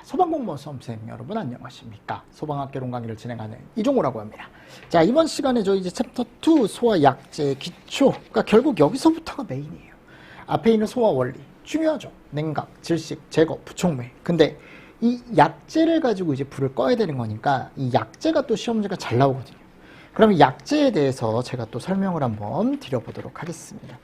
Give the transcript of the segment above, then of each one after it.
소방공무원 수험생 여러분 안녕하십니까? 소방학개론 강의를 진행하는 이종호라고 합니다. 자, 이번 시간에 저희 이제 챕터 2 소화 약제 기초. 그러니까 결국 여기서부터가 메인이에요. 앞에 있는 소화 원리 중요하죠. 냉각, 질식, 제거, 부촉매. 근데 이 약제를 가지고 이제 불을 꺼야 되는 거니까 이 약제가 또 시험 문제가 잘 나오거든요. 그러면 약제에 대해서 제가 또 설명을 한번 드려보도록 하겠습니다.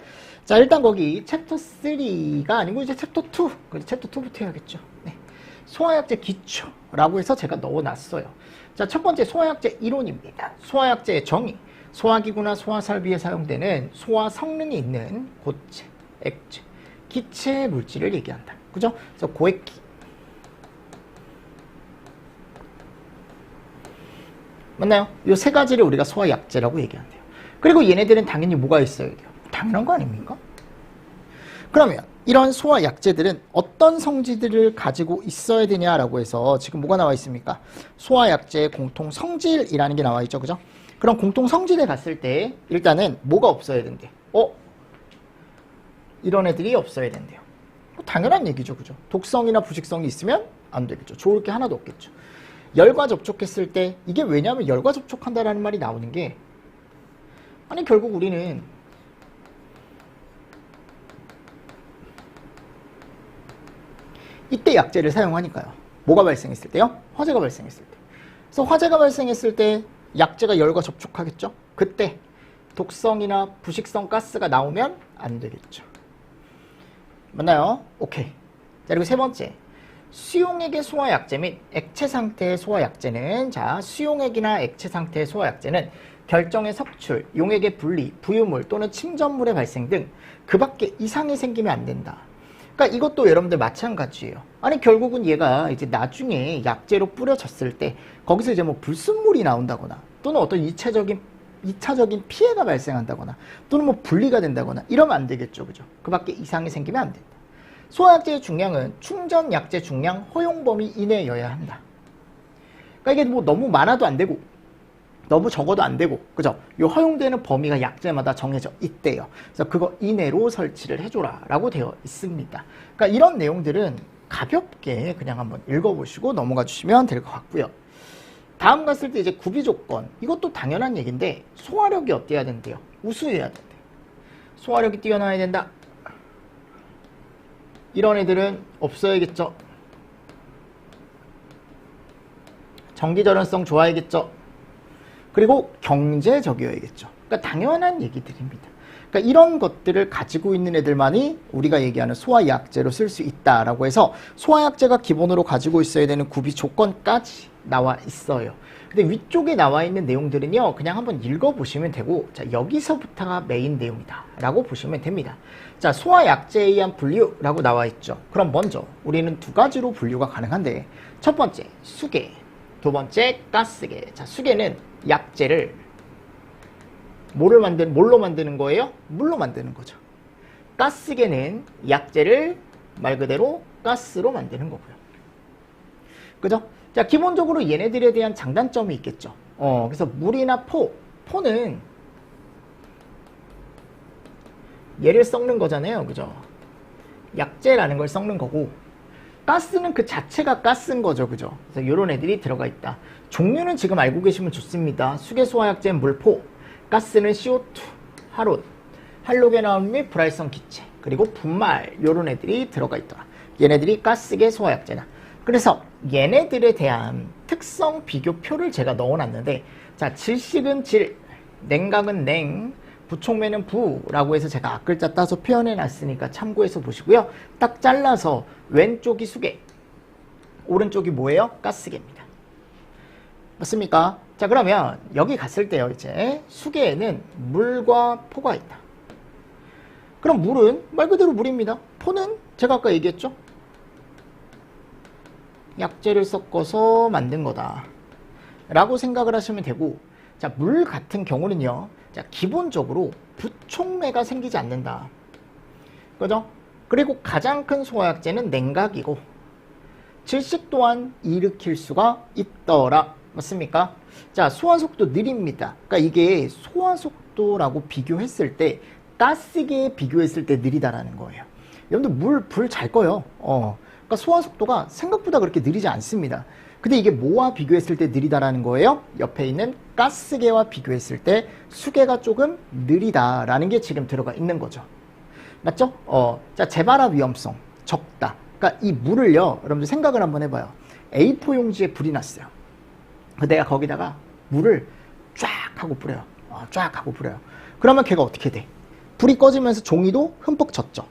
자, 일단 거기 챕터 3가 아니고 이제 챕터 2. 챕터 2부터 해야겠죠. 네. 소화약제 기초라고 해서 제가 넣어놨어요. 자, 첫 번째 소화약제 이론입니다. 소화약제의 정의. 소화기구나 소화설비에 사용되는 소화 성능이 있는 고체, 액체, 기체 물질을 얘기한다. 그죠? 그래서 고액기. 맞나요? 이 세 가지를 우리가 소화약제라고 얘기한대요. 그리고 얘네들은 당연히 뭐가 있어야 돼요? 당연한 거 아닙니까? 그러면 이런 소화약제들은 어떤 성질들을 가지고 있어야 되냐라고 해서 지금 뭐가 나와 있습니까? 소화약제의 공통 성질이라는 게 나와 있죠. 그죠? 그럼 공통 성질에 갔을 때 일단은 뭐가 없어야 된대? 이런 애들이 없어야 된대요. 당연한 얘기죠. 그죠? 독성이나 부식성이 있으면 안 되겠죠. 좋을 게 하나도 없겠죠. 열과 접촉했을 때 이게 왜냐하면 열과 접촉한다라는 말이 나오는 게 아니 결국 우리는 이때 약제를 사용하니까요. 뭐가 발생했을 때요? 화재가 발생했을 때. 그래서 화재가 발생했을 때 약제가 열과 접촉하겠죠? 그때 독성이나 부식성 가스가 나오면 안 되겠죠. 맞나요? 오케이. 자, 그리고 세 번째. 수용액의 소화약제 및 액체 상태의 소화약제는 자, 수용액이나 액체 상태의 소화약제는 결정의 석출, 용액의 분리, 부유물 또는 침전물의 발생 등 그 밖에 이상이 생기면 안 된다. 그러니까 이것도 여러분들 마찬가지예요. 아니 결국은 얘가 이제 나중에 약제로 뿌려졌을 때 거기서 이제 뭐 불순물이 나온다거나 또는 어떤 2차적인 피해가 발생한다거나 또는 뭐 분리가 된다거나 이러면 안 되겠죠. 그죠? 그 밖에 이상이 생기면 안 된다. 소화약제의 중량은 충전 약제 중량 허용 범위 이내여야 한다. 그러니까 이게 뭐 너무 많아도 안 되고 너무 적어도 안 되고, 그죠? 요 허용되는 범위가 약제마다 정해져 있대요. 그래서 그거 이내로 설치를 해줘라 라고 되어 있습니다. 그러니까 이런 내용들은 가볍게 그냥 한번 읽어보시고 넘어가 주시면 될 것 같고요. 다음 갔을 때 이제 구비 조건. 이것도 당연한 얘기인데 소화력이 어때야 된대요? 우수해야 된대. 소화력이 뛰어나야 된다. 이런 애들은 없어야겠죠. 전기전환성 좋아야겠죠. 그리고 경제적이어야겠죠. 그러니까 당연한 얘기들입니다. 그러니까 이런 것들을 가지고 있는 애들만이 우리가 얘기하는 소화약제로 쓸 수 있다라고 해서 소화약제가 기본으로 가지고 있어야 되는 구비 조건까지 나와 있어요. 근데 위쪽에 나와 있는 내용들은요, 그냥 한번 읽어보시면 되고, 자, 여기서부터가 메인 내용이다 라고 보시면 됩니다. 자, 소화약제에 의한 분류라고 나와 있죠. 그럼 먼저 우리는 두 가지로 분류가 가능한데, 첫 번째 수계, 두 번째 가스계. 자, 수계는 약제를 뭘로 만드는 거예요? 물로 만드는 거죠. 가스계는 약제를 말 그대로 가스로 만드는 거고요. 그죠? 자, 기본적으로 얘네들에 대한 장단점이 있겠죠. 그래서 물이나 포는 얘를 썩는 거잖아요. 그죠? 약제라는 걸 썩는 거고, 가스는 그 자체가 가스인 거죠. 그죠? 그래서 이런 애들이 들어가 있다. 종류는 지금 알고 계시면 좋습니다. 수계소화약제는 물포, 가스는 CO2, 하론, 할로겐화합 및 불활성 기체, 그리고 분말 이런 애들이 들어가 있더라. 얘네들이 가스계 소화약제다. 그래서 얘네들에 대한 특성 비교표를 제가 넣어놨는데, 자, 질식은 질, 냉각은 냉, 부촉매는 부라고 해서 제가 앞글자 따서 표현해놨으니까 참고해서 보시고요. 딱 잘라서 왼쪽이 수계, 오른쪽이 뭐예요? 가스계입니다. 맞습니까? 자, 그러면 여기 갔을 때요, 이제 수계에는 물과 포가 있다. 그럼 물은 말 그대로 물입니다. 포는 제가 아까 얘기했죠? 약제를 섞어서 만든 거다 라고 생각을 하시면 되고, 자, 물 같은 경우는요, 자, 기본적으로 부촉매가 생기지 않는다. 그죠? 그리고 가장 큰 소화약제는 냉각이고, 질식 또한 일으킬 수가 있더라. 맞습니까? 자, 소화속도 느립니다. 그러니까 이게 소화속도라고 비교했을 때, 가스계에 비교했을 때 느리다라는 거예요. 여러분들 불 잘 꺼요. 그러니까 소화 속도가 생각보다 그렇게 느리지 않습니다. 근데 이게 뭐와 비교했을 때 느리다라는 거예요? 옆에 있는 가스계와 비교했을 때 수계가 조금 느리다라는 게 지금 들어가 있는 거죠. 맞죠? 자, 재발화 위험성 적다. 그러니까 이 물을요, 여러분들 생각을 한번 해봐요. A4 용지에 불이 났어요. 내가 거기다가 물을 쫙 하고 뿌려요. 쫙 하고 뿌려요. 그러면 걔가 어떻게 돼? 불이 꺼지면서 종이도 흠뻑 젖죠.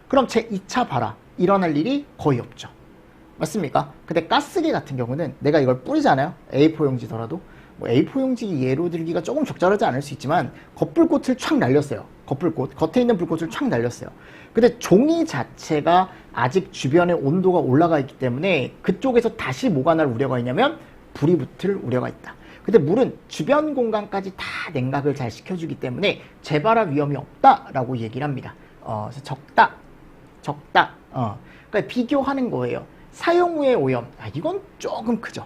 그럼 제 2차 발화 일어날 일이 거의 없죠. 맞습니까? 근데 가스계 같은 경우는 내가 이걸 뿌리잖아요. A4 용지더라도. 뭐 A4 용지 예로 들기가 조금 적절하지 않을 수 있지만 겉불꽃을 촥 날렸어요. 겉불꽃. 겉에 있는 불꽃을 촥 날렸어요. 근데 종이 자체가 아직 주변에 온도가 올라가 있기 때문에 그쪽에서 다시 뭐가 날 우려가 있냐면 불이 붙을 우려가 있다. 근데 물은 주변 공간까지 다 냉각을 잘 시켜주기 때문에 재발화 위험이 없다라고 얘기를 합니다. 그래서 적다. 그러니까 비교하는 거예요. 사용 후의 오염. 이건 조금 크죠.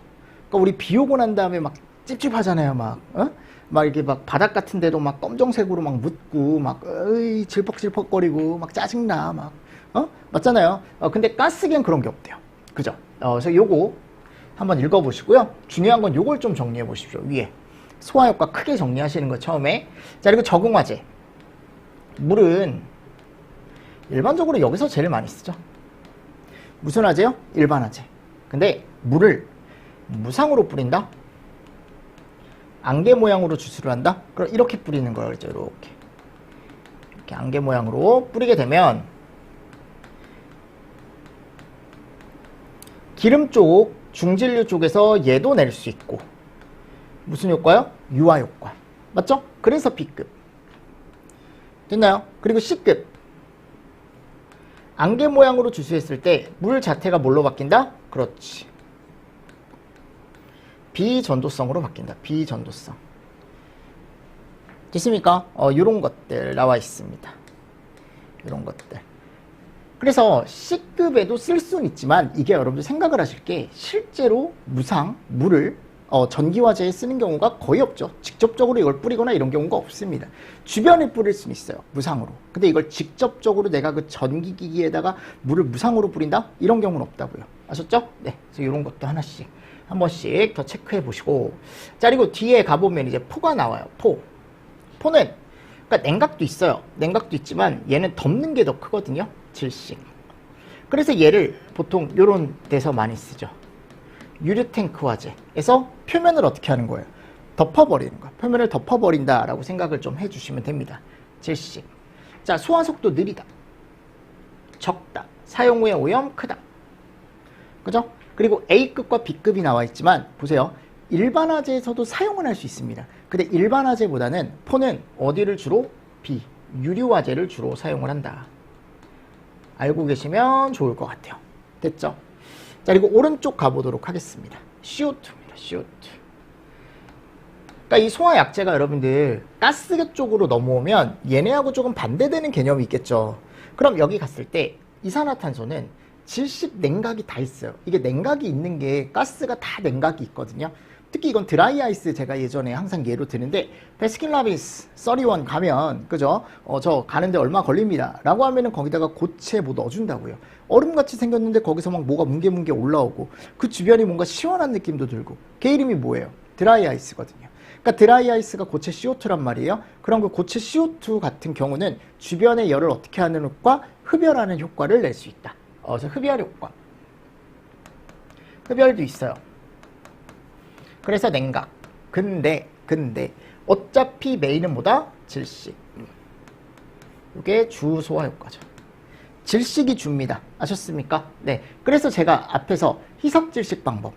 그러니까 우리 비 오고 난 다음에 막 찝찝하잖아요. 막 이렇게 막 바닥 같은 데도 막 검정색으로 막 묻고 막 질퍽질퍽거리고 막 짜증나 막 맞잖아요. 근데 가스기엔 그런 게 없대요. 그죠? 그래서 요거 한번 읽어보시고요. 중요한 건 요걸 좀 정리해 보십시오. 위에 소화 효과 크게 정리하시는 거 처음에. 자, 그리고 적응화제. 물은 일반적으로 여기서 제일 많이 쓰죠. 무슨 화제요? 일반화제. 근데 물을 무상으로 뿌린다? 안개 모양으로 주스를 한다? 그럼 이렇게 뿌리는 거죠. 이렇게 안개 모양으로 뿌리게 되면 기름 쪽, 중진류 쪽에서 얘도 낼 수 있고 무슨 효과요? 유화 효과. 맞죠? 그래서 B급. 됐나요? 그리고 C급. 안개 모양으로 주스했을 때 물 자체가 뭘로 바뀐다? 그렇지. 비전도성으로 바뀐다. 비전도성. 됐습니까? 요런 것들 나와 있습니다. 요런 것들. 그래서 C급에도 쓸 수는 있지만 이게 여러분들 생각을 하실 게 실제로 무상 물을 전기화재에 쓰는 경우가 거의 없죠. 직접적으로 이걸 뿌리거나 이런 경우가 없습니다. 주변에 뿌릴 수는 있어요. 무상으로. 근데 이걸 직접적으로 내가 그 전기기기에다가 물을 무상으로 뿌린다? 이런 경우는 없다고요. 아셨죠? 네. 그래서 이런 것도 하나씩 한 번씩 더 체크해 보시고. 자, 그리고 뒤에 가보면 이제 포가 나와요. 포는 그러니까 냉각도 있어요. 냉각도 있지만 얘는 덮는 게 더 크거든요. 질식. 그래서 얘를 보통 이런 데서 많이 쓰죠. 유류탱크 화재에서 표면을 어떻게 하는 거예요? 덮어버리는 거예요. 표면을 덮어버린다라고 생각을 좀 해주시면 됩니다. 질식. 자, 소화 속도 느리다. 적다. 사용 후의 오염 크다. 그죠? 그리고 A급과 B급이 나와 있지만 보세요. 일반 화재에서도 사용을 할 수 있습니다. 근데 일반 화재보다는 포는 어디를 주로? B. 유류 화재를 주로 사용을 한다. 알고 계시면 좋을 것 같아요. 됐죠? 자, 그리고 오른쪽 가보도록 하겠습니다. CO2입니다. CO2. 그러니까 이 소화약제가 여러분들 가스계 쪽으로 넘어오면 얘네하고 조금 반대되는 개념이 있겠죠. 그럼 여기 갔을 때 이산화탄소는 질식 냉각이 다 있어요. 이게 냉각이 있는 게 가스가 다 냉각이 있거든요. 특히 이건 드라이 아이스 제가 예전에 항상 예로 드는데 베스킨라빈스 31 가면 그죠? 저 가는데 얼마 걸립니다 라고 하면은 거기다가 고체 뭐 넣어준다고요. 얼음같이 생겼는데 거기서 막 뭐가 뭉게뭉게 올라오고 그 주변이 뭔가 시원한 느낌도 들고 걔 이름이 뭐예요? 드라이 아이스거든요. 그러니까 드라이 아이스가 고체 CO2란 말이에요. 그럼 그 고체 CO2 같은 경우는 주변의 열을 어떻게 하는 효과? 흡열하는 효과를 낼 수 있다. 그래서 흡열 효과. 흡열도 있어요. 그래서 냉각. 근데 어차피 메인은 뭐다? 질식. 이게 주소화 효과죠. 질식이 줍니다. 아셨습니까? 네. 그래서 제가 앞에서 희석 질식 방법.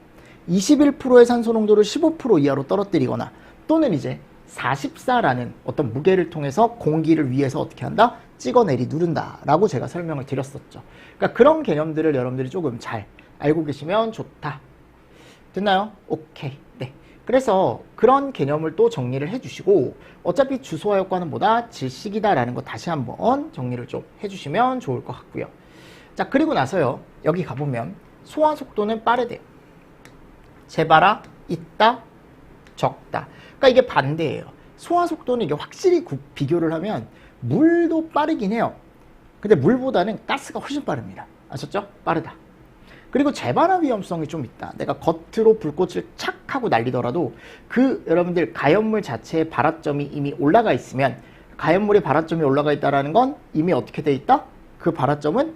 21%의 산소 농도를 15% 이하로 떨어뜨리거나 또는 이제 44라는 어떤 무게를 통해서 공기를 위에서 어떻게 한다? 찍어내리 누른다 라고 제가 설명을 드렸었죠. 그러니까 그런 개념들을 여러분들이 조금 잘 알고 계시면 좋다. 됐나요? 오케이. 네. 그래서 그런 개념을 또 정리를 해주시고 어차피 주소화 효과는 뭐다? 질식이다라는 거 다시 한번 정리를 좀 해주시면 좋을 것 같고요. 자, 그리고 나서요. 여기 가보면 소화 속도는 빠르대요. 재발화 있다, 적다. 그러니까 이게 반대예요. 소화 속도는 이게 확실히 비교를 하면 물도 빠르긴 해요. 근데 물보다는 가스가 훨씬 빠릅니다. 아셨죠? 빠르다. 그리고 재발화 위험성이 좀 있다. 내가 겉으로 불꽃을 착 하고 날리더라도 그 여러분들 가연물 자체의 발화점이 이미 올라가 있으면, 가연물의 발화점이 올라가 있다는 건 이미 어떻게 돼 있다? 그 발화점은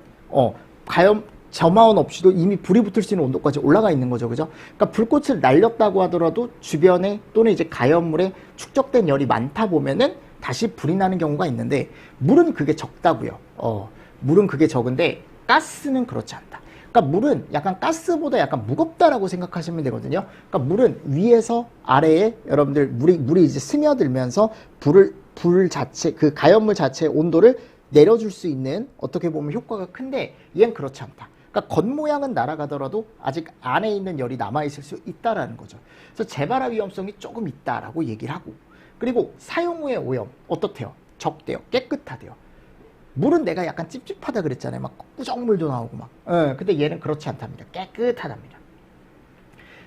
점화원 없이도 이미 불이 붙을 수 있는 온도까지 올라가 있는 거죠. 그죠? 그러니까 불꽃을 날렸다고 하더라도 주변에 또는 이제 가연물에 축적된 열이 많다 보면은 다시 불이 나는 경우가 있는데, 물은 그게 적다고요. 물은 그게 적은데 가스는 그렇지 않다. 그러니까 물은 약간 가스보다 약간 무겁다라고 생각하시면 되거든요. 그러니까 물은 위에서 아래에 여러분들 물이 이제 스며들면서 불 자체, 그 가연물 자체의 온도를 내려줄 수 있는 어떻게 보면 효과가 큰데, 얘는 그렇지 않다. 그러니까 겉모양은 날아가더라도 아직 안에 있는 열이 남아있을 수 있다라는 거죠. 그래서 재발화 위험성이 조금 있다라고 얘기를 하고, 그리고 사용 후의 오염 어떻대요? 적대요? 깨끗하대요? 물은 내가 약간 찝찝하다 그랬잖아요. 막 꾸정물도 나오고 막. 근데 얘는 그렇지 않답니다. 깨끗하답니다.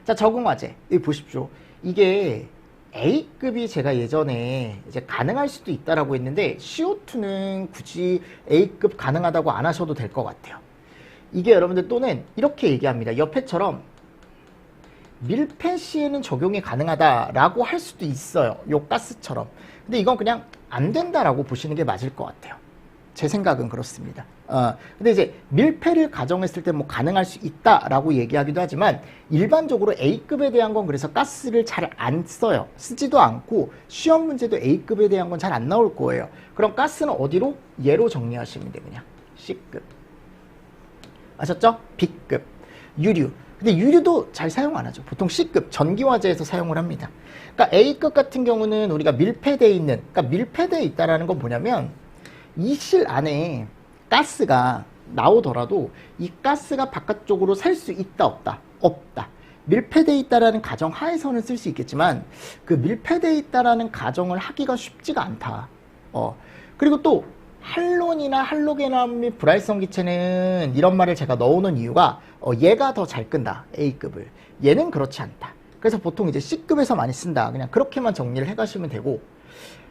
자, 적응화재. 여기 보십시오. 이게 A급이 제가 예전에 이제 가능할 수도 있다라고 했는데, CO2는 굳이 A급 가능하다고 안 하셔도 될 것 같아요. 이게 여러분들 또는 이렇게 얘기합니다. 옆에처럼 밀폐 시에는 적용이 가능하다라고 할 수도 있어요. 요 가스처럼. 근데 이건 그냥 안 된다라고 보시는 게 맞을 것 같아요. 제 생각은 그렇습니다. 근데 이제 밀폐를 가정했을 때 뭐 가능할 수 있다라고 얘기하기도 하지만, 일반적으로 A급에 대한 건 그래서 가스를 잘 안 써요. 쓰지도 않고 시험 문제도 A급에 대한 건 잘 안 나올 거예요. 그럼 가스는 어디로? 얘로 정리하시면 돼요. 그냥 C급. 아셨죠? B급. 유류. 근데 유류도 잘 사용 안 하죠. 보통 C급 전기화재에서 사용을 합니다. 그러니까 A급 같은 경우는 우리가 밀폐되어 있는, 그러니까 밀폐되어 있다라는 건 뭐냐면, 이 실 안에 가스가 나오더라도 이 가스가 바깥쪽으로 살 수 있다 없다? 없다. 밀폐되어 있다라는 가정 하에서는 쓸 수 있겠지만, 그 밀폐되어 있다라는 가정을 하기가 쉽지가 않다. 그리고 또 할론이나 할로겐암 및 불활성 기체는 이런 말을 제가 넣어놓은 이유가, 얘가 더 잘 끈다. A급을. 얘는 그렇지 않다. 그래서 보통 이제 C급에서 많이 쓴다. 그냥 그렇게만 정리를 해가시면 되고,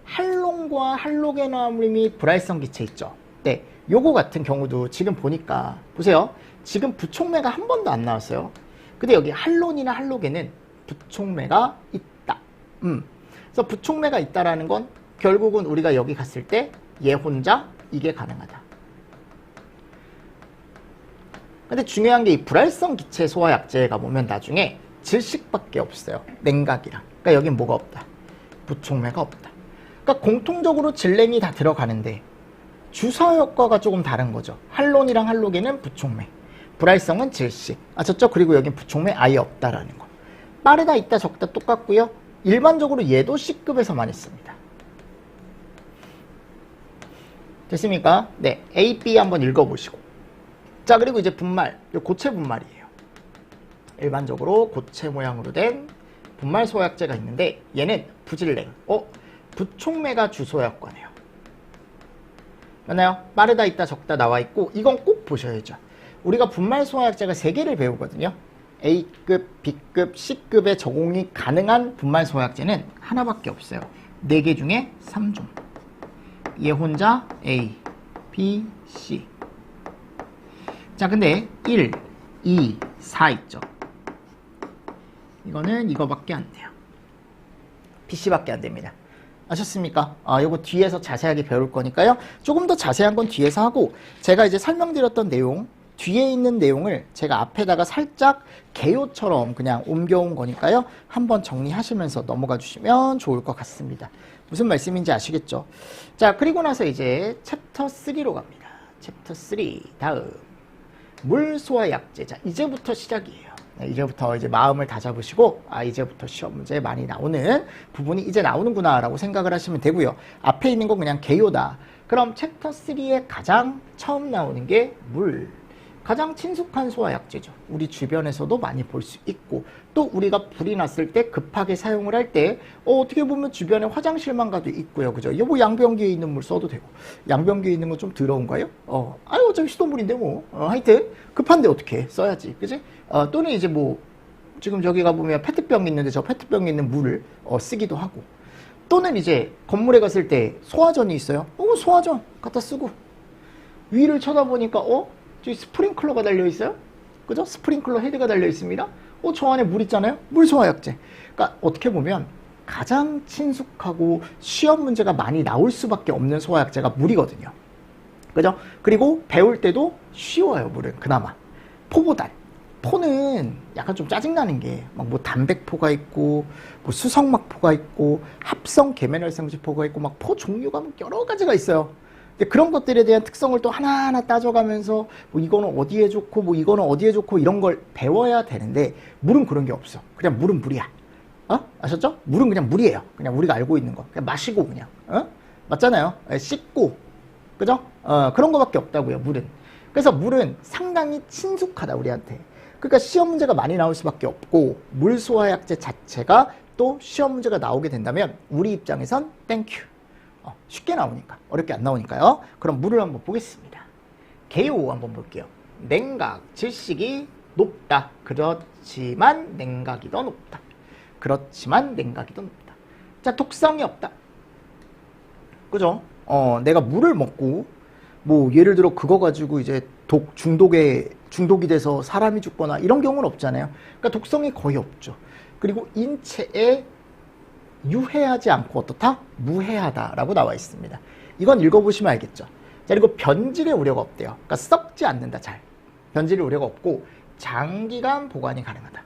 할론과 할로겐암 및 불활성 기체 있죠. 네, 요거 같은 경우도 지금 보니까 보세요. 지금 부촉매가 한 번도 안 나왔어요. 근데 여기 할론이나 할로겐은 부촉매가 있다. 그래서 부촉매가 있다라는 건 결국은 우리가 여기 갔을 때 얘 혼자 이게 가능하다. 근데 중요한 게 이 불활성 기체 소화약제가 보면 나중에 질식밖에 없어요. 냉각이랑. 그러니까 여긴 뭐가 없다. 부촉매가 없다. 그러니까 공통적으로 질냉이 다 들어가는데 주사 효과가 조금 다른 거죠. 할론이랑 할로겐은 부촉매, 불활성은 질식. 아셨죠? 그리고 여긴 부촉매 아예 없다라는 거. 빠르다 있다 적다 똑같고요. 일반적으로 얘도 C급에서 많이 씁니다. 됐습니까? 네, A, B 한번 읽어보시고. 자, 그리고 이제 분말, 고체 분말이에요. 일반적으로 고체 모양으로 된 분말 소화약제가 있는데, 얘는 부질냉. 부촉매가 주소약과네요. 맞나요? 빠르다 있다 적다 나와 있고, 이건 꼭 보셔야죠. 우리가 분말 소화약제가 3개를 배우거든요. A급, B급, C급의 적용이 가능한 분말 소화약제는 하나밖에 없어요. 4개 중에 3종. 얘 혼자 A, B, C. 자, 근데 1, 2, 4 있죠. 이거는 이거밖에 안 돼요. BC밖에 안 됩니다. 아셨습니까? 요거 뒤에서 자세하게 배울 거니까요. 조금 더 자세한 건 뒤에서 하고, 제가 이제 설명드렸던 내용, 뒤에 있는 내용을 제가 앞에다가 살짝 개요처럼 그냥 옮겨온 거니까요. 한번 정리하시면서 넘어가 주시면 좋을 것 같습니다. 무슨 말씀인지 아시겠죠? 자, 그리고 나서 이제 챕터 3로 갑니다. 챕터 3 다음 물소화약제. 자, 이제부터 시작이에요. 네, 이제부터 이제 마음을 다잡으시고, 이제부터 시험 문제에 많이 나오는 부분이 이제 나오는구나 라고 생각을 하시면 되고요. 앞에 있는 건 그냥 개요다. 그럼 챕터 3에 가장 처음 나오는 게 물. 가장 친숙한 소화약제죠. 우리 주변에서도 많이 볼 수 있고, 또 우리가 불이 났을 때 급하게 사용을 할 때 어떻게 보면 주변에 화장실만 가도 있고요. 그죠? 이거 뭐 양변기에 있는 물 써도 되고, 양변기에 있는 거 좀 더러운가요? 어차피 수돗물인데 뭐. 하여튼 급한데 어떻게 써야지. 그지? 또는 이제 뭐 지금 저기 가보면 페트병 있는데 저 페트병에 있는 물을 쓰기도 하고, 또는 이제 건물에 갔을 때 소화전이 있어요. 소화전 갖다 쓰고, 위를 쳐다보니까 저기 스프링클러가 달려있어요? 그죠? 스프링클러 헤드가 달려 있습니다. 저 안에 물 있잖아요. 물 소화약제. 그러니까 어떻게 보면 가장 친숙하고 시험 문제가 많이 나올 수밖에 없는 소화약제가 물이거든요. 그죠? 그리고 배울 때도 쉬워요, 물은. 그나마. 포보단. 포는 약간 좀 짜증나는 게, 막 뭐 단백포가 있고, 뭐 수성막포가 있고, 합성 계면활성제포가 있고, 막 포 종류가 막 여러 가지가 있어요. 근데 그런 것들에 대한 특성을 또 하나하나 따져가면서, 뭐 이거는 어디에 좋고, 뭐 이거는 어디에 좋고, 이런 걸 배워야 되는데, 물은 그런 게 없어. 그냥 물은 물이야. 아셨죠? 물은 그냥 물이에요. 그냥 우리가 알고 있는 거. 그냥 마시고 그냥. 맞잖아요. 씻고. 그죠? 그런 거밖에 없다고요, 물은. 그래서 물은 상당히 친숙하다, 우리한테. 그러니까 시험 문제가 많이 나올 수밖에 없고, 물 소화약제 자체가 또 시험 문제가 나오게 된다면 우리 입장에선 땡큐. 쉽게 나오니까. 어렵게 안 나오니까요. 그럼 물을 한번 보겠습니다. 개요 한번 볼게요. 냉각, 질식이 높다. 그렇지만 냉각이 더 높다. 그렇지만 냉각이 더 높다. 자, 독성이 없다. 그죠? 내가 물을 먹고, 뭐, 예를 들어 그거 가지고 이제 중독이 돼서 사람이 죽거나 이런 경우는 없잖아요. 그러니까 독성이 거의 없죠. 그리고 인체에 유해하지 않고 어떻다? 무해하다라고 나와 있습니다. 이건 읽어보시면 알겠죠. 자, 그리고 변질의 우려가 없대요. 그러니까 썩지 않는다, 잘. 변질의 우려가 없고, 장기간 보관이 가능하다.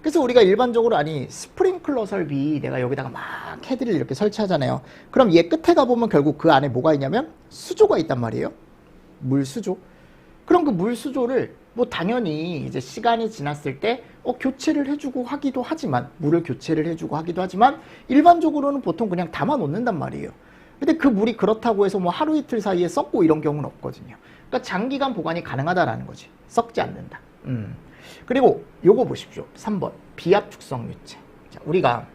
그래서 우리가 일반적으로 스프링클러 설비 내가 여기다가 막 헤드를 이렇게 설치하잖아요. 그럼 얘 끝에 가보면 결국 그 안에 뭐가 있냐면 수조가 있단 말이에요. 물 수조. 그럼 그 물 수조를 뭐 당연히 이제 시간이 지났을 때 교체를 해주고 하기도 하지만, 물을 교체를 해주고 하기도 하지만 일반적으로는 보통 그냥 담아 놓는단 말이에요. 근데 그 물이 그렇다고 해서 뭐 하루 이틀 사이에 썩고 이런 경우는 없거든요. 그러니까 장기간 보관이 가능하다라는 거지. 썩지 않는다. 그리고 요거 보십시오. 3번 비압축성 유체. 자, 우리가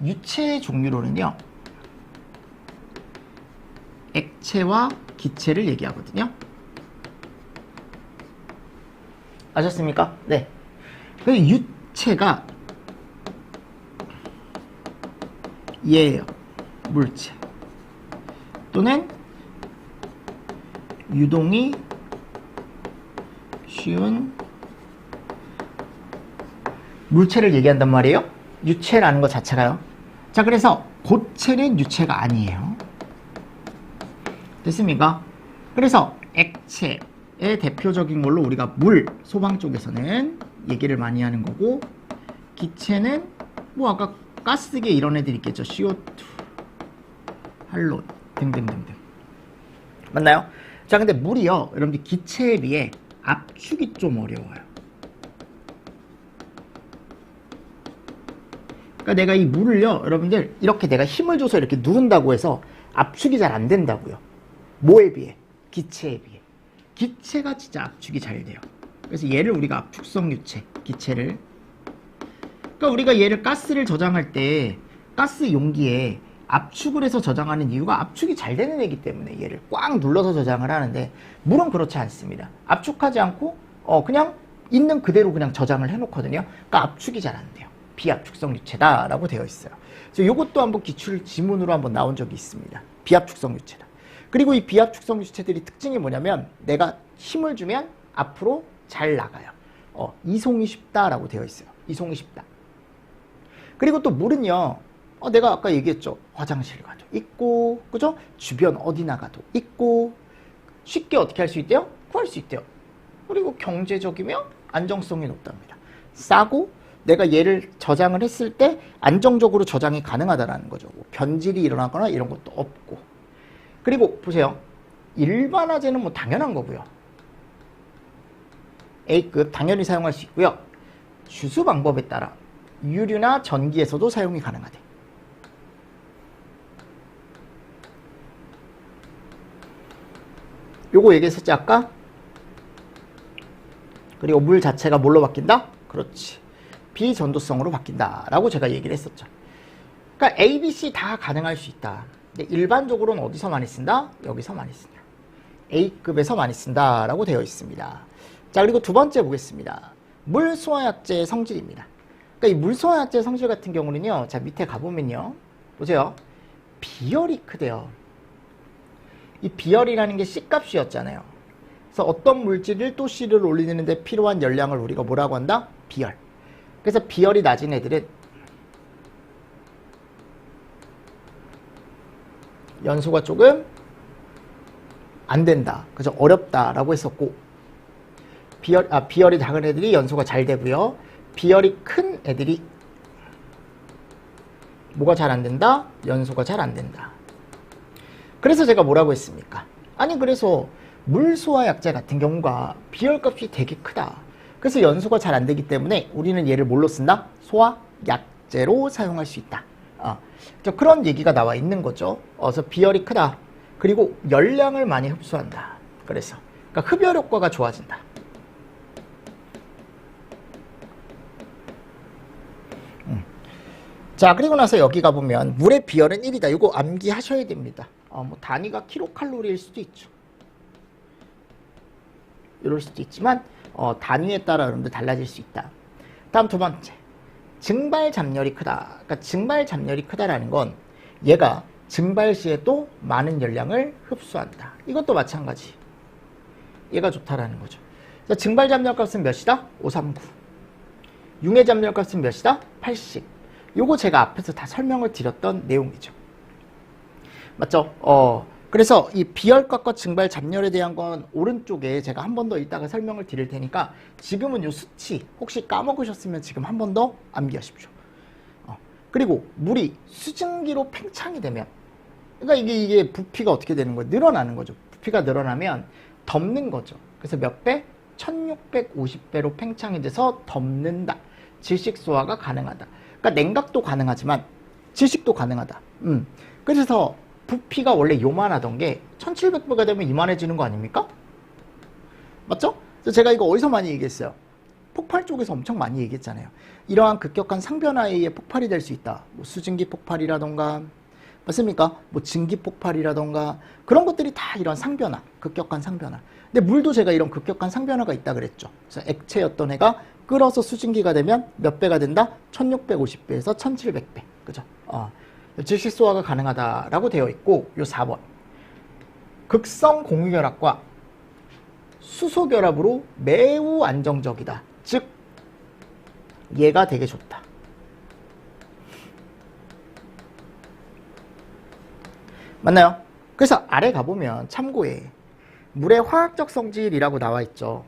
유체의 종류로는요, 액체와 기체를 얘기하거든요. 아셨습니까? 네. 그 유체가 얘예요. 물체. 또는 유동이 쉬운 물체를 얘기한단 말이에요. 유체라는 것 자체가요. 자, 그래서 고체는 유체가 아니에요. 됐습니까? 그래서 액체의 대표적인 걸로 우리가 물, 소방 쪽에서는 얘기를 많이 하는 거고, 기체는 뭐 아까 가스계 이런 애들 있겠죠. CO2, 할론 등등등등. 맞나요? 자, 근데 물이요, 여러분들 기체에 비해 압축이 좀 어려워요. 그러니까 내가 이 물을요, 여러분들 이렇게 내가 힘을 줘서 이렇게 누른다고 해서 압축이 잘 안 된다고요. 뭐에 비해? 기체에 비해. 기체가 진짜 압축이 잘 돼요. 그래서 얘를 우리가 압축성 유체, 기체를. 그러니까 우리가 얘를 가스를 저장할 때 가스 용기에 압축을 해서 저장하는 이유가 압축이 잘 되는 애기 때문에 얘를 꽉 눌러서 저장을 하는데, 물은 그렇지 않습니다. 압축하지 않고 그냥 있는 그대로 그냥 저장을 해놓거든요. 그러니까 압축이 잘 안 돼요. 비압축성 유체다라고 되어 있어요. 그래서 이것도 한번 기출 지문으로 한번 나온 적이 있습니다. 비압축성 유체다. 그리고 이 비압축성 유체들이 특징이 뭐냐면 내가 힘을 주면 앞으로 잘 나가요. 이송이 쉽다라고 되어 있어요. 이송이 쉽다. 그리고 또 물은요, 내가 아까 얘기했죠. 화장실 가도 있고, 그죠? 주변 어디 나가도 있고, 쉽게 어떻게 할 수 있대요? 구할 수 있대요. 그리고 경제적이며 안정성이 높답니다. 싸고, 내가 얘를 저장을 했을 때 안정적으로 저장이 가능하다라는 거죠. 뭐 변질이 일어나거나 이런 것도 없고. 그리고 보세요. 일반화제는 뭐 당연한 거고요. A급 당연히 사용할 수 있고요. 주수 방법에 따라 유류나 전기에서도 사용이 가능하대. 요거 얘기했었지 아까? 그리고 물 자체가 뭘로 바뀐다? 그렇지. 비전도성으로 바뀐다 라고 제가 얘기를 했었죠. 그러니까 A, B, C 다 가능할 수 있다. 근데 일반적으로는 어디서 많이 쓴다? 여기서 많이 쓴다. A급에서 많이 쓴다 라고 되어 있습니다. 자, 그리고 두 번째 보겠습니다. 물소화약제의 성질입니다. 그러니까 이 물소화약제의 성질 같은 경우는요, 자, 밑에 가보면요, 보세요. 비열이 크대요. 이 비열이라는 게 C값이었잖아요. 그래서 어떤 물질을 1도씨를 올리는데 필요한 열량을 우리가 뭐라고 한다? 비열. 그래서 비열이 낮은 애들은 연소가 조금 안 된다. 그죠? 어렵다라고 했었고, 비열이 작은 애들이 연소가 잘 되고요. 비열이 큰 애들이 뭐가 잘 안 된다? 연소가 잘 안 된다. 그래서 제가 뭐라고 했습니까? 아니, 그래서 물소화 약재 같은 경우가 비열값이 되게 크다. 그래서 연소가 잘 안 되기 때문에 우리는 얘를 뭘로 쓴다? 소화 약재로 사용할 수 있다. 그런 얘기가 나와 있는 거죠. 그래서 비열이 크다. 그리고 열량을 많이 흡수한다. 그래서 그러니까 흡열 효과가 좋아진다. 자, 그리고 나서 여기 가보면 물의 비열은 1이다. 이거 암기하셔야 됩니다. 뭐 단위가 킬로칼로리일 수도 있죠. 이럴 수도 있지만 단위에 따라 여러분들 달라질 수 있다. 다음 두 번째, 증발 잡열이 크다. 그러니까 증발 잡열이 크다라는 건 얘가 증발 시에도 많은 열량을 흡수한다. 이것도 마찬가지. 얘가 좋다라는 거죠. 그래서 증발 잡열 값은 몇이다? 539. 융의 잡열 값은 몇이다? 80. 요거 제가 앞에서 다 설명을 드렸던 내용이죠. 맞죠? 그래서 이 비열값과 증발 잡열에 대한 건 오른쪽에 제가 한 번 더 이따가 설명을 드릴 테니까 지금은 요 수치 혹시 까먹으셨으면 지금 한 번 더 암기하십시오. 그리고 물이 수증기로 팽창이 되면, 그러니까 이게 부피가 어떻게 되는 거예요? 늘어나는 거죠. 부피가 늘어나면 덮는 거죠. 그래서 몇 배? 1650배로 팽창이 돼서 덮는다. 질식 소화가 가능하다. 그러니까 냉각도 가능하지만 질식도 가능하다. 그래서 부피가 원래 요만하던 게 1700배가 되면 이만해지는 거 아닙니까? 맞죠? 그래서 제가 이거 어디서 많이 얘기했어요? 폭발 쪽에서 엄청 많이 얘기했잖아요. 이러한 급격한 상변화에 의해 폭발이 될 수 있다. 뭐 수증기 폭발이라던가, 맞습니까? 뭐 증기 폭발이라던가, 그런 것들이 다 이런 상변화, 급격한 상변화. 근데 물도 제가 이런 급격한 상변화가 있다 그랬죠. 그래서 액체였던 애가 끓어서 수증기가 되면 몇 배가 된다? 1650배에서 1700배. 그죠? 질식 소화가 가능하다라고 되어 있고, 요 4번. 극성 공유결합과 수소결합으로 매우 안정적이다. 즉, 얘가 되게 좋다. 맞나요? 그래서 아래 가보면 참고에 물의 화학적 성질이라고 나와 있죠.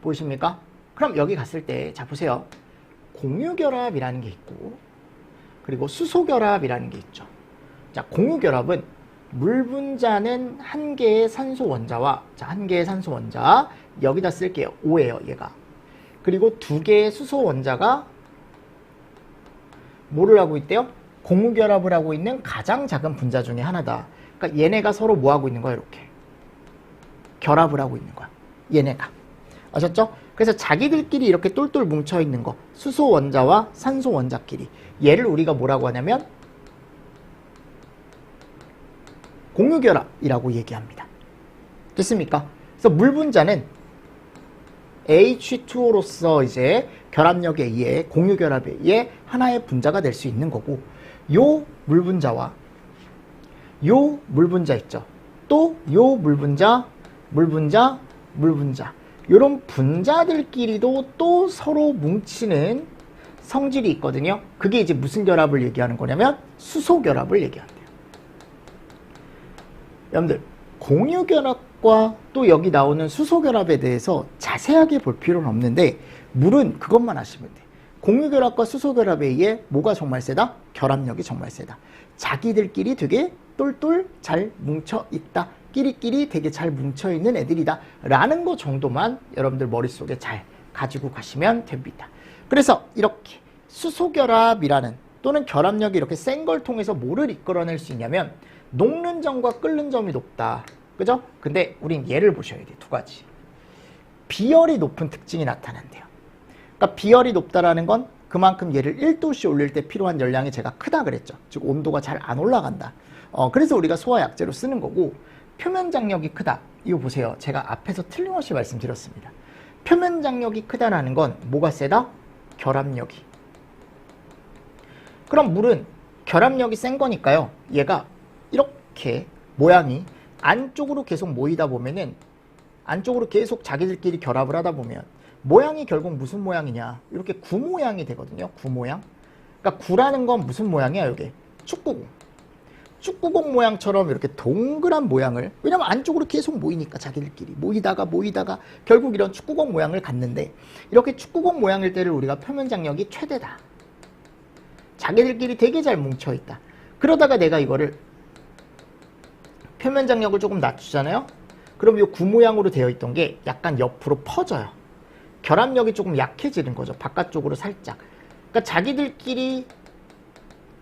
보이십니까? 그럼 여기 갔을 때, 자, 보세요. 공유결합이라는 게 있고, 그리고 수소결합이라는 게 있죠. 자, 공유결합은 물 분자는 한 개의 산소 원자와, 자, 한 개의 산소 원자, 여기다 쓸게요. O예요, 얘가. 그리고 두 개의 수소 원자가 뭐를 하고 있대요? 공유결합을 하고 있는 가장 작은 분자 중에 하나다. 그러니까 얘네가 서로 뭐 하고 있는 거야? 이렇게 결합을 하고 있는 거야. 얘네가. 아셨죠? 그래서 자기들끼리 이렇게 똘똘 뭉쳐 있는 거, 수소 원자와 산소 원자끼리, 얘를 우리가 뭐라고 하냐면 공유결합이라고 얘기합니다. 됐습니까? 그래서 물 분자는 H2O로서 이제 결합력에 의해, 공유결합에 의해 하나의 분자가 될 수 있는 거고, 요 물 분자와 요 물 분자 있죠. 또 요 물 분자, 요런 분자들끼리도 또 서로 뭉치는 성질이 있거든요. 그게 이제 무슨 결합을 얘기하는 거냐면 수소결합을 얘기한대요. 여러분들, 공유결합과 또 여기 나오는 수소결합에 대해서 자세하게 볼 필요는 없는데, 물은 그것만 아시면 돼. 공유결합과 수소결합에 의해 뭐가 정말 세다? 결합력이 정말 세다. 자기들끼리 되게 똘똘 잘 뭉쳐있다. 끼리끼리 되게 잘 뭉쳐있는 애들이다. 라는 거 정도만 여러분들 머릿속에 잘 가지고 가시면 됩니다. 그래서 이렇게 수소결합이라는, 또는 결합력이 이렇게 센 걸 통해서 뭐를 이끌어낼 수 있냐면 녹는 점과 끓는 점이 높다. 그죠? 근데 우린 얘를 보셔야 돼. 두 가지. 비열이 높은 특징이 나타난대요. 그러니까 비열이 높다라는 건 그만큼 얘를 1도씨 올릴 때 필요한 열량이 제가 크다 그랬죠. 즉 온도가 잘 안 올라간다. 그래서 우리가 소화약제로 쓰는 거고, 표면 장력이 크다. 이거 보세요. 제가 앞에서 틀림없이 말씀드렸습니다. 표면 장력이 크다라는 건 뭐가 세다? 결합력이. 그럼 물은 결합력이 센 거니까요. 얘가 이렇게 모양이 안쪽으로 계속 모이다 보면은 안쪽으로 계속 자기들끼리 결합을 하다 보면 모양이 결국 무슨 모양이냐, 이렇게 구 모양이 되거든요. 구 모양. 그러니까 구라는 건 무슨 모양이야? 이게 축구공. 축구공 모양처럼 이렇게 동그란 모양을, 왜냐면 안쪽으로 계속 모이니까 자기들끼리 모이다가 결국 이런 축구공 모양을 갖는데, 이렇게 축구공 모양일 때를 우리가 표면 장력이 최대다. 자기들끼리 되게 잘 뭉쳐있다. 그러다가 내가 이거를 표면 장력을 조금 낮추잖아요. 그럼 이 구 모양으로 되어 있던 게 약간 옆으로 퍼져요. 결합력이 조금 약해지는 거죠. 바깥쪽으로 살짝. 그러니까 자기들끼리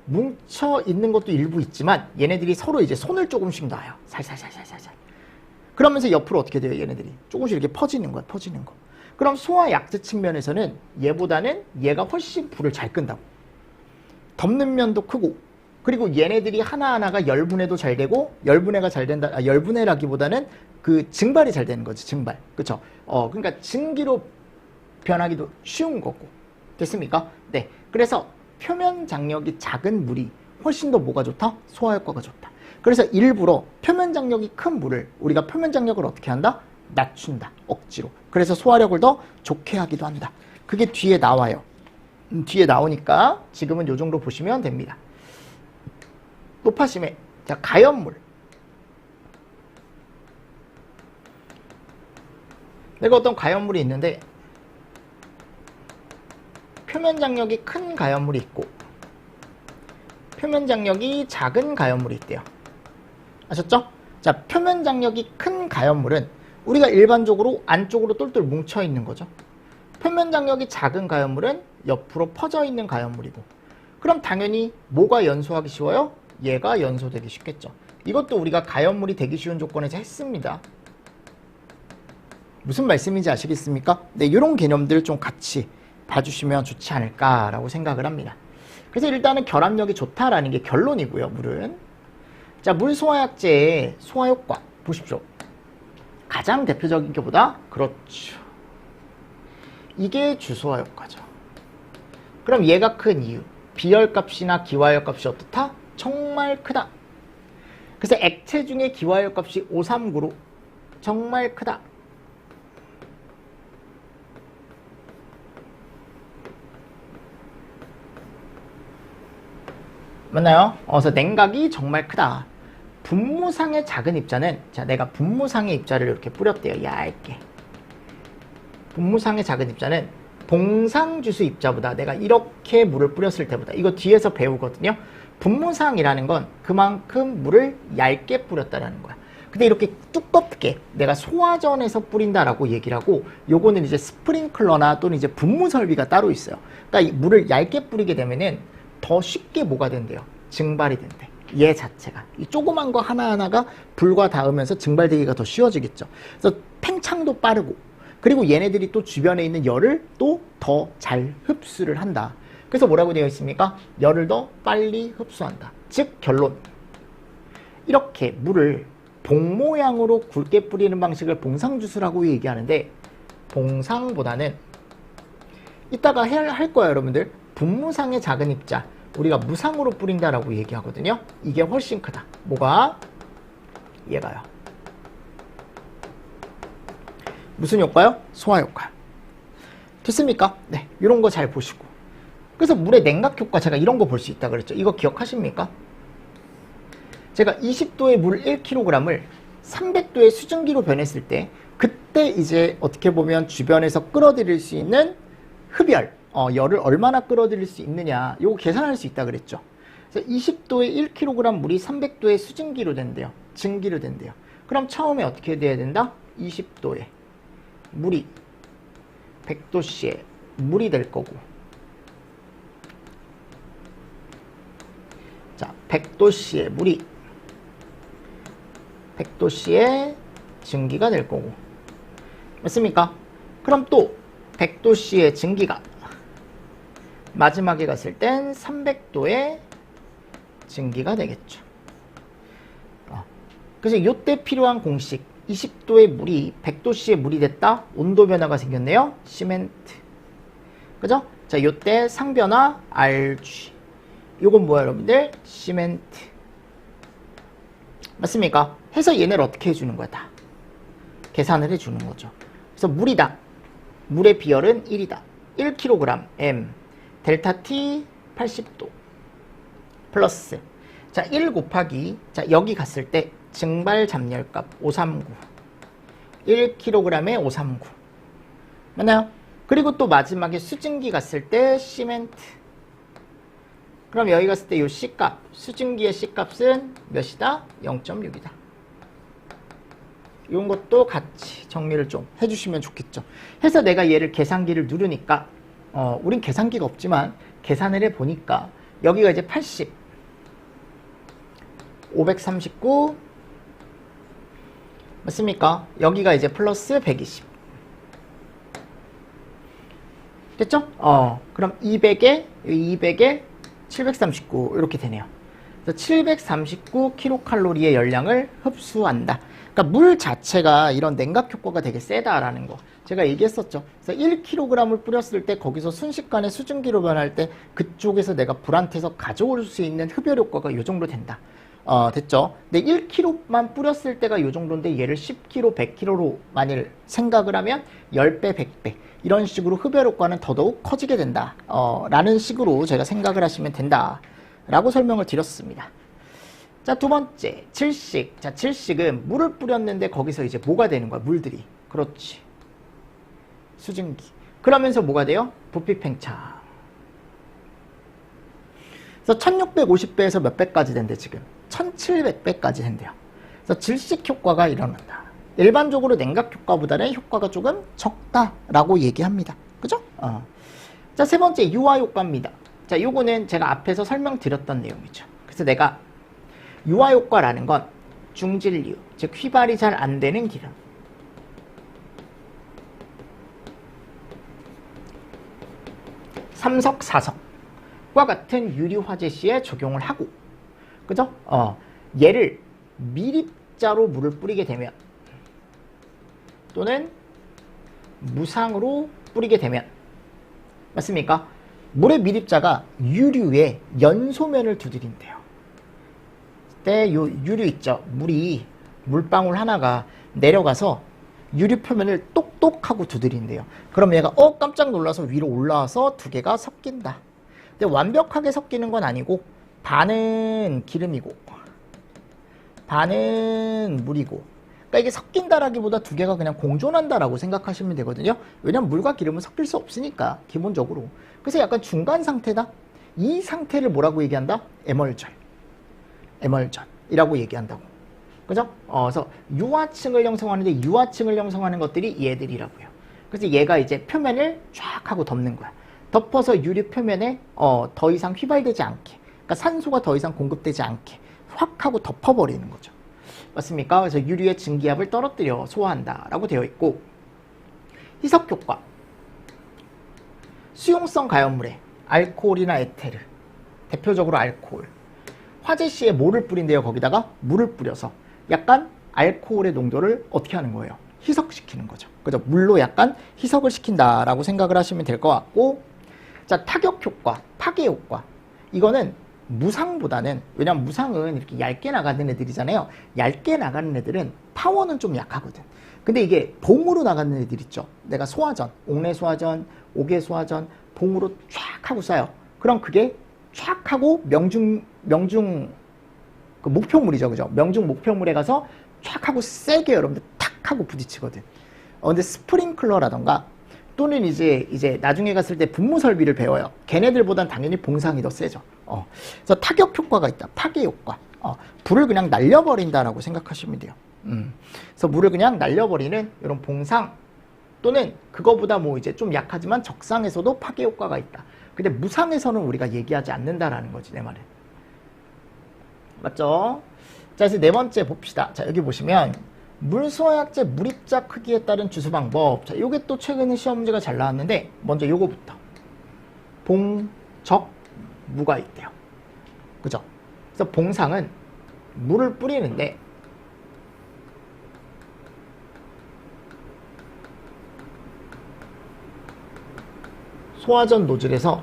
뭉쳐 있는 것도 일부 있지만 얘네들이 서로 이제 손을 조금씩 놔요. 살살살살살살. 그러면서 옆으로 어떻게 돼요? 얘네들이 조금씩 이렇게 퍼지는 거야. 퍼지는 거. 그럼 소화 약재 측면에서는 얘보다는 얘가 훨씬 불을 잘 끈다고. 덮는 면도 크고, 그리고 얘네들이 하나하나가 열분해도 잘 되고, 열분해가 잘 된다. 열분해라기보다는 그 증발이 잘 되는 거지. 증발. 그쵸? 그러니까 증기로 변하기도 쉬운 거고. 됐습니까? 네. 그래서 표면 장력이 작은 물이 훨씬 더 뭐가 좋다? 소화 효과가 좋다. 그래서 일부러 표면 장력이 큰 물을 우리가 표면 장력을 어떻게 한다? 낮춘다. 억지로. 그래서 소화력을 더 좋게 하기도 한다. 그게 뒤에 나와요. 뒤에 나오니까 지금은 요 정도 보시면 됩니다. 높아심에, 자, 가염물. 내가 어떤 가염물이 있는데 표면 장력이 큰 가염물이 있고 표면 장력이 작은 가염물이 있대요. 아셨죠? 자, 표면 장력이 큰 가염물은 우리가 일반적으로 안쪽으로 똘똘 뭉쳐 있는 거죠. 표면 장력이 작은 가염물은 옆으로 퍼져 있는 가염물이고, 그럼 당연히 뭐가 연소하기 쉬워요? 얘가 연소되기 쉽겠죠. 이것도 우리가 가염물이 되기 쉬운 조건에서 했습니다. 무슨 말씀인지 아시겠습니까? 네, 이런 개념들 좀 같이 봐주시면 좋지 않을까라고 생각을 합니다. 그래서 일단은 결합력이 좋다라는 게 결론이고요, 물은. 자, 물 소화약제의 소화효과 보십시오. 가장 대표적인 게 보다, 그렇죠, 이게 주소화효과죠. 그럼 얘가 큰 이유, 비열값이나 기화열값이 어떻다? 정말 크다. 그래서 액체 중에 기화열값이 539로 정말 크다. 맞나요? 그래서 냉각이 정말 크다. 분무상의 작은 입자는, 자, 내가 분무상의 입자를 이렇게 뿌렸대요. 얇게. 분무상의 작은 입자는 봉상주수 입자보다, 내가 이렇게 물을 뿌렸을 때보다, 이거 뒤에서 배우거든요. 분무상이라는 건 그만큼 물을 얇게 뿌렸다라는 거야. 근데 이렇게 두껍게 내가 소화전에서 뿌린다라고 얘기를 하고, 요거는 이제 스프링클러나 또는 이제 분무 설비가 따로 있어요. 그러니까 이 물을 얇게 뿌리게 되면은 더 쉽게 뭐가 된대요? 증발이 된대. 얘 자체가. 이 조그만 거 하나하나가 불과 닿으면서 증발되기가 더 쉬워지겠죠. 그래서 팽창도 빠르고, 그리고 얘네들이 또 주변에 있는 열을 또 더 잘 흡수를 한다. 그래서 뭐라고 되어 있습니까? 열을 더 빨리 흡수한다. 즉 결론. 이렇게 물을 봉 모양으로 굵게 뿌리는 방식을 봉상주수라고 얘기하는데, 봉상보다는 이따가 할 거예요, 여러분들. 분무상의 작은 입자, 우리가 무상으로 뿌린다라고 얘기하거든요. 이게 훨씬 크다. 뭐가? 얘가요. 무슨 효과요? 소화 효과. 됐습니까? 네, 이런 거 잘 보시고. 그래서 물의 냉각 효과, 제가 이런 거 볼 수 있다 그랬죠. 이거 기억하십니까? 제가 20도의 물 1kg을 300도의 수증기로 변했을 때, 그때 이제 어떻게 보면 주변에서 끌어들일 수 있는 흡열, 열을 얼마나 끌어들일 수 있느냐, 요거 계산할 수 있다 그랬죠. 그래서 20도의 1kg 물이 300도의 수증기로 된대요. 증기로 된대요. 그럼 처음에 어떻게 돼야 된다? 20도에 물이 100도씨에 물이 될 거고, 자, 100도씨에 물이 100도씨에 증기가 될 거고, 맞습니까? 그럼 또 100도씨의 증기가 마지막에 갔을 땐 300도의 증기가 되겠죠. 그래서 이때 필요한 공식, 20도의 물이 100도씨의 물이 됐다. 온도 변화가 생겼네요. 시멘트. 그죠? 자, 이때 상변화 RG. 요건 뭐야, 여러분들? 시멘트. 맞습니까? 해서 얘네를 어떻게 해주는 거야, 다. 계산을 해주는 거죠. 그래서 물이다. 물의 비열은 1이다. 1kg M 델타 T 80도 플러스 자, 1 곱하기 자, 여기 갔을 때 증발 잡열값 539 1kg에 539 맞나요? 그리고 또 마지막에 수증기 갔을 때 시멘트. 그럼 여기 갔을 때 이 C값, 수증기의 C값은 몇이다? 0.6이다. 이런 것도 같이 정리를 좀 해주시면 좋겠죠. 해서 내가 얘를 계산기를 누르니까 우린 계산기가 없지만 계산을 해보니까 여기가 이제 80, 539 맞습니까? 여기가 이제 플러스 120 됐죠? 그럼 200에 739 이렇게 되네요. 그래서 739kcal의 열량을 흡수한다. 그러니까 물 자체가 이런 냉각 효과가 되게 세다라는 거 제가 얘기했었죠. 그래서 1kg을 뿌렸을 때 거기서 순식간에 수증기로 변할 때 그쪽에서 내가 불한테서 가져올 수 있는 흡열 효과가 이 정도 된다. 됐죠? 근데 1kg만 뿌렸을 때가 이 정도인데 얘를 10kg, 100kg로 만일 생각을 하면 10배, 100배 이런 식으로 흡열 효과는 더더욱 커지게 된다. 라는 식으로 제가 생각을 하시면 된다. 라고 설명을 드렸습니다. 자, 두 번째, 질식. 자, 질식은 물을 뿌렸는데 거기서 이제 뭐가 되는 거야? 물들이. 그렇지. 수증기. 그러면서 뭐가 돼요? 부피 팽창. 그래서 1650배에서 몇 배까지 된대, 지금? 1700배까지 된대요. 그래서 질식 효과가 일어난다. 일반적으로 냉각 효과보다는 효과가 조금 적다라고 얘기합니다. 그죠? 자, 세 번째, 유화 효과입니다. 자, 요거는 제가 앞에서 설명드렸던 내용이죠. 그래서 내가 유화 효과라는 건 중질류, 즉 휘발이 잘 안 되는 기름, 삼석, 사석과 같은 유리 화재 시에 적용을 하고, 그죠? 얘를 미립자로 물을 뿌리게 되면 또는 무상으로 뿌리게 되면 맞습니까? 물의 미립자가 유류의 연소면을 두드린대요. 그때 요 유류 있죠. 물방울 하나가 내려가서 유류 표면을 똑똑하고 두드린대요. 그럼 얘가 깜짝 놀라서 위로 올라와서 두 개가 섞인다. 근데 완벽하게 섞이는 건 아니고 반은 기름이고 반은 물이고, 그러니까 이게 섞인다라기보다 두 개가 그냥 공존한다라고 생각하시면 되거든요. 왜냐면 물과 기름은 섞일 수 없으니까 기본적으로. 그래서 약간 중간 상태다. 이 상태를 뭐라고 얘기한다? 에멀전이라고 얘기한다고. 그죠? 그래서 유화층을 형성하는데 유화층을 형성하는 것들이 얘들이라고요. 그래서 얘가 이제 표면을 쫙 하고 덮는 거야. 덮어서 유리 표면에 더 이상 휘발되지 않게, 그러니까 산소가 더 이상 공급되지 않게 확 하고 덮어버리는 거죠. 맞습니까? 그래서 유리의 증기압을 떨어뜨려 소화한다라고 되어 있고, 희석 효과. 수용성 가연물에 알코올이나 에테르, 대표적으로 알코올. 화재 시에 뭐를 뿌린대요? 거기다가 물을 뿌려서 약간 알코올의 농도를 어떻게 하는 거예요? 희석시키는 거죠. 그죠? 물로 약간 희석을 시킨다라고 생각을 하시면 될 것 같고, 자, 타격 효과, 파괴 효과. 이거는 무상보다는, 왜냐면 무상은 이렇게 얇게 나가는 애들이잖아요. 얇게 나가는 애들은 파워는 좀 약하거든. 근데 이게 봉으로 나가는 애들 있죠. 내가 소화전, 옥내 소화전, 옥외 소화전, 봉으로 쫙 하고 쏴요. 그럼 그게 쫙 하고 명중 그 목표물이죠. 그죠? 명중 목표물에 가서 쫙 하고 세게 여러분들 탁 하고 부딪히거든. 근데 스프링클러라던가 또는 이제 나중에 갔을 때 분무 설비를 배워요. 걔네들보단 당연히 봉상이 더 세죠. 그래서 타격 효과가 있다. 파괴 효과. 불을 그냥 날려버린다라고 생각하시면 돼요. 그래서 물을 그냥 날려버리는 이런 봉상, 또는 그거보다 뭐 이제 좀 약하지만 적상에서도 파괴 효과가 있다. 근데 무상에서는 우리가 얘기하지 않는다라는 거지, 내 말은. 맞죠? 자, 이제 네 번째 봅시다. 자, 여기 보시면 물소화약제 물입자 크기에 따른 주수 방법. 자, 요게 또 최근에 시험 문제가 잘 나왔는데, 먼저 요거부터. 봉, 적, 무가 있대요. 그죠? 그래서 봉상은 물을 뿌리는데, 소화전 노즐에서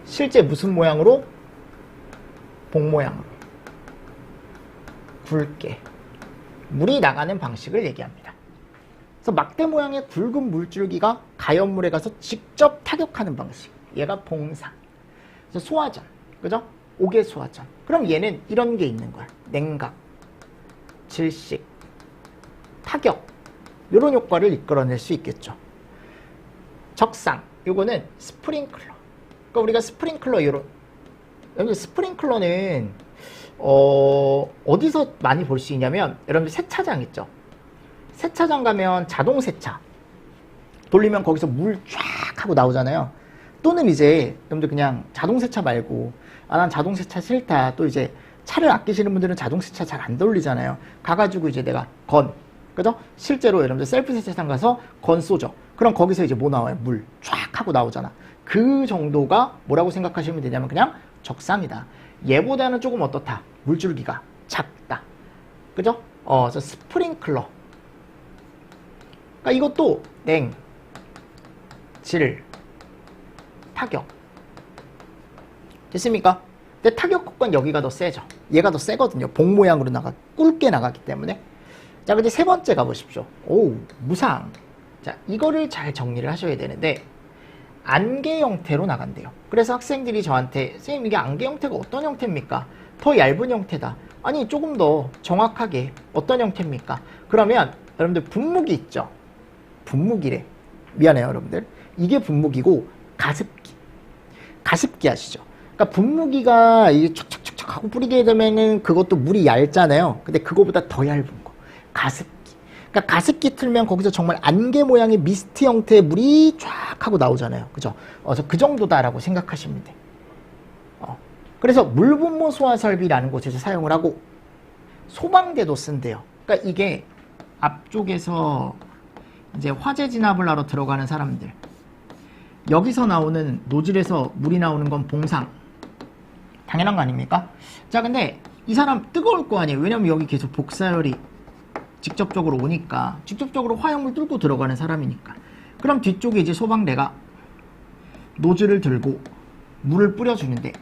실제 무슨 모양으로? 봉 모양으로 굵게 물이 나가는 방식을 얘기합니다. 그래서 막대 모양의 굵은 물줄기가 가연물에 가서 직접 타격하는 방식. 얘가 봉상. 그래서 소화전. 그죠? 옥외 소화전. 그럼 얘는 이런 게 있는 거야. 냉각, 질식, 타격. 이런 효과를 이끌어낼 수 있겠죠. 적상. 요거는 스프링클러. 그러니까 우리가 스프링클러 여러분들 스프링클러는 어디서 많이 볼 수 있냐면 여러분들 세차장 있죠. 세차장 가면 자동 세차 돌리면 거기서 물 쫙 하고 나오잖아요. 또는 이제 여러분들 그냥 자동 세차 말고 난 자동 세차 싫다. 또 이제 차를 아끼시는 분들은 자동 세차 잘 안 돌리잖아요. 가가지고 이제 내가 그죠? 실제로 여러분들 셀프 세차장 가서 건 쏘죠. 그럼 거기서 이제 뭐 나와요? 물 쫙 하고 나오잖아. 그 정도가 뭐라고 생각하시면 되냐면 그냥 적상이다. 얘보다는 조금 어떻다? 물줄기가 작다. 그죠? 그래서 스프링클러. 그러니까 이것도 냉, 질, 타격. 됐습니까? 근데 타격 효과는 여기가 더 세죠. 얘가 더 세거든요. 봉 모양으로 굵게 나가기 때문에. 자, 근데 세 번째 가보십시오. 무상. 자, 이거를 잘 정리를 하셔야 되는데 안개 형태로 나간대요. 그래서 학생들이 저한테 선생님 이게 안개 형태가 어떤 형태입니까? 더 얇은 형태다. 아니 조금 더 정확하게 어떤 형태입니까? 그러면 여러분들 분무기 있죠? 분무기래. 미안해요 여러분들. 이게 분무기고 가습기 아시죠? 그러니까 분무기가 이게 촉촉촉촉 하고 뿌리게 되면은 그것도 물이 얇잖아요. 근데 그거보다 더 얇은 거. 가습기. 그러니까 가습기 틀면 거기서 정말 안개 모양의 미스트 형태의 물이 쫙 하고 나오잖아요. 그죠? 그래서 그 정도다라고 생각하시면 돼. 그래서 물분무 소화 설비라는 곳에서 사용을 하고 소방대도 쓴대요. 그러니까 이게 앞쪽에서 이제 화재 진압을 하러 들어가는 사람들. 여기서 나오는 노즐에서 물이 나오는 건 봉상. 당연한 거 아닙니까? 자, 근데 이 사람 뜨거울 거 아니에요. 왜냐면 여기 계속 복사열이 직접적으로 오니까. 직접적으로 화형물 뚫고 들어가는 사람이니까. 그럼 뒤쪽에 이제 소방대가 노즐을 들고 물을 뿌려주는데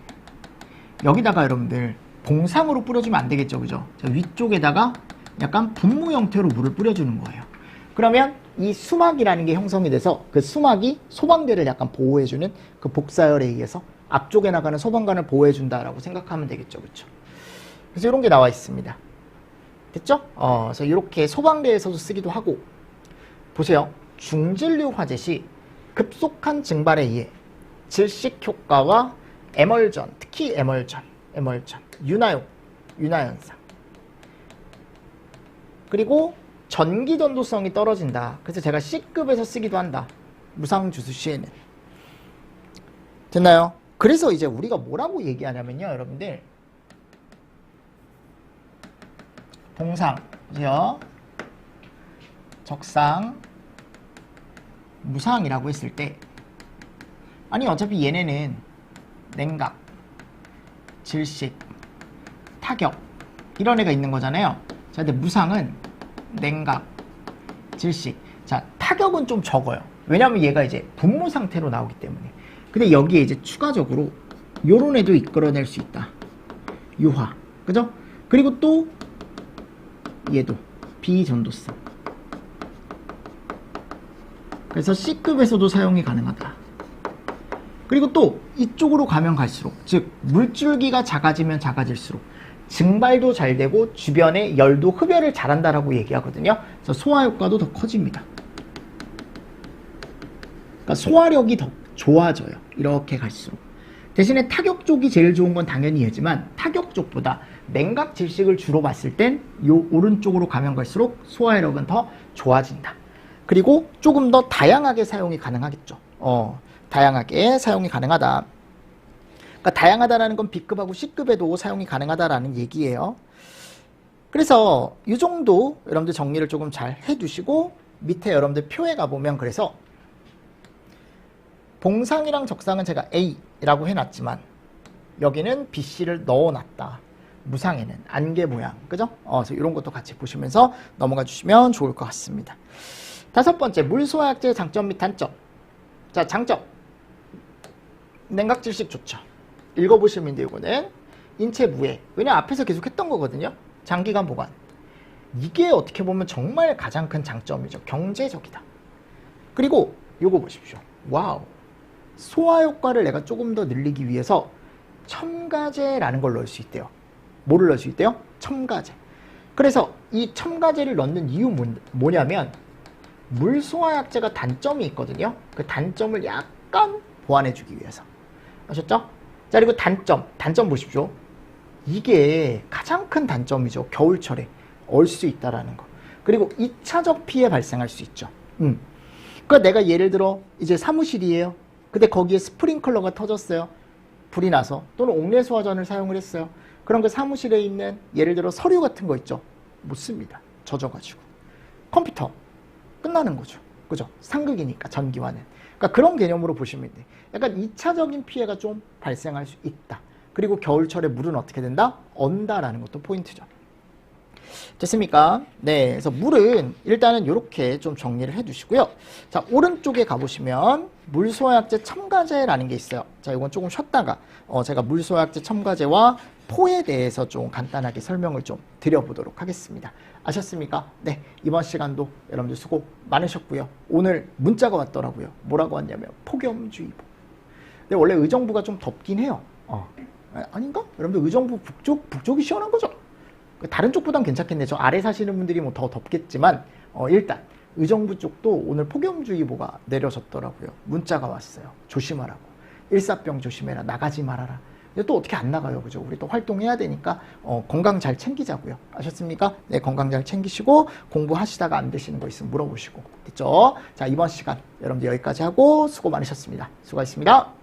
여기다가 여러분들 봉상으로 뿌려주면 안 되겠죠. 그죠? 자, 위쪽에다가 약간 분무 형태로 물을 뿌려주는 거예요. 그러면 이 수막이라는 게 형성이 돼서 그 수막이 소방대를 약간 보호해주는 그 복사열에 의해서 앞쪽에 나가는 소방관을 보호해준다라고 생각하면 되겠죠. 그렇죠? 그래서 이런 게 나와 있습니다. 됐죠? 그래서 이렇게 소방대에서도 쓰기도 하고 보세요. 중진류 화재 시 급속한 증발에 의해 질식 효과와 에멀전, 특히 에멀전, 윤화현상 그리고 전기 전도성이 떨어진다. 그래서 제가 C급에서 쓰기도 한다. 무상주수 시에는. 됐나요? 그래서 이제 우리가 뭐라고 얘기하냐면요. 여러분들 봉상, 그죠? 적상, 무상이라고 했을 때 아니 어차피 얘네는 냉각, 질식, 타격 이런 애가 있는 거잖아요. 자, 근데 무상은 냉각, 질식. 자, 타격은 좀 적어요. 왜냐면 얘가 이제 분무 상태로 나오기 때문에. 근데 여기에 이제 추가적으로 요런 애도 이끌어낼 수 있다. 유화. 그죠? 그리고 또 얘도 비전도성. 그래서 C급에서도 사용이 가능하다. 그리고 또 이쪽으로 가면 갈수록, 즉 물줄기가 작아지면 작아질수록 증발도 잘 되고 주변에 열도 흡열을 잘한다라고 얘기하거든요. 그래서 소화 효과도 더 커집니다. 그러니까 소화력이 더 좋아져요. 이렇게 갈수록. 대신에 타격 쪽이 제일 좋은 건 당연히 얘지만 타격 쪽보다 냉각 질식을 주로 봤을 땐 요 오른쪽으로 가면 갈수록 소화력은 더 좋아진다. 그리고 조금 더 다양하게 사용이 가능하겠죠. 다양하게 사용이 가능하다. 그러니까 다양하다라는 건 B급하고 C급에도 사용이 가능하다라는 얘기예요. 그래서 이 정도 여러분들 정리를 조금 잘 해두시고 밑에 여러분들 표에 가보면 그래서 봉상이랑 적상은 제가 A라고 해놨지만 여기는 BC를 넣어놨다. 무상에는 안개 모양, 그죠? 그래서 이런 것도 같이 보시면서 넘어가 주시면 좋을 것 같습니다. 다섯 번째, 물소화약제의 장점 및 단점. 자, 장점. 냉각질식 좋죠. 읽어보시면 돼요. 이거는 인체 무해. 왜냐 앞에서 계속 했던 거거든요. 장기간 보관. 이게 어떻게 보면 정말 가장 큰 장점이죠. 경제적이다. 그리고 요거 보십시오. 와우. 소화 효과를 내가 조금 더 늘리기 위해서 첨가제라는 걸 넣을 수 있대요. 뭐를 넣을 수 있대요? 첨가제. 그래서 이 첨가제를 넣는 이유 뭐냐면 물소화약제가 단점이 있거든요. 그 단점을 약간 보완해주기 위해서. 아셨죠? 자, 그리고 단점 보십시오. 이게 가장 큰 단점이죠. 겨울철에 얼 수 있다라는 거. 그리고 2차적 피해 발생할 수 있죠. 그러니까 내가 예를 들어 이제 사무실이에요. 근데 거기에 스프링클러가 터졌어요. 불이 나서. 또는 옥내수화전을 사용을 했어요. 그럼 그 사무실에 있는 예를 들어 서류 같은 거 있죠. 못 씁니다. 젖어가지고. 컴퓨터 끝나는 거죠. 그죠? 상극이니까 전기와는. 그러니까 그런 개념으로 보시면 돼. 약간 2차적인 피해가 좀 발생할 수 있다. 그리고 겨울철에 물은 어떻게 된다? 언다라는 것도 포인트죠. 됐습니까? 네, 그래서 물은 일단은 이렇게 좀 정리를 해두시고요. 자, 오른쪽에 가보시면 물소화약제 첨가제라는 게 있어요. 자, 이건 조금 쉬었다가 제가 물소화약제 첨가제와 포에 대해서 좀 간단하게 설명을 좀 드려보도록 하겠습니다. 아셨습니까? 네, 이번 시간도 여러분들 수고 많으셨고요. 오늘 문자가 왔더라고요. 뭐라고 왔냐면 폭염주의보. 근데 원래 의정부가 좀 덥긴 해요. 아닌가? 여러분들 의정부 북쪽이 시원한 거죠? 다른 쪽보단 괜찮겠네. 저 아래 사시는 분들이 뭐 더 덥겠지만 일단 의정부 쪽도 오늘 폭염주의보가 내려졌더라고요. 문자가 왔어요. 조심하라고. 일사병 조심해라. 나가지 말아라. 근데 또 어떻게 안 나가요, 그죠? 우리 또 활동해야 되니까 건강 잘 챙기자고요. 아셨습니까? 네, 건강 잘 챙기시고 공부하시다가 안 되시는 거 있으면 물어보시고. 됐죠? 자, 이번 시간 여러분들 여기까지 하고 수고 많으셨습니다. 수고하셨습니다.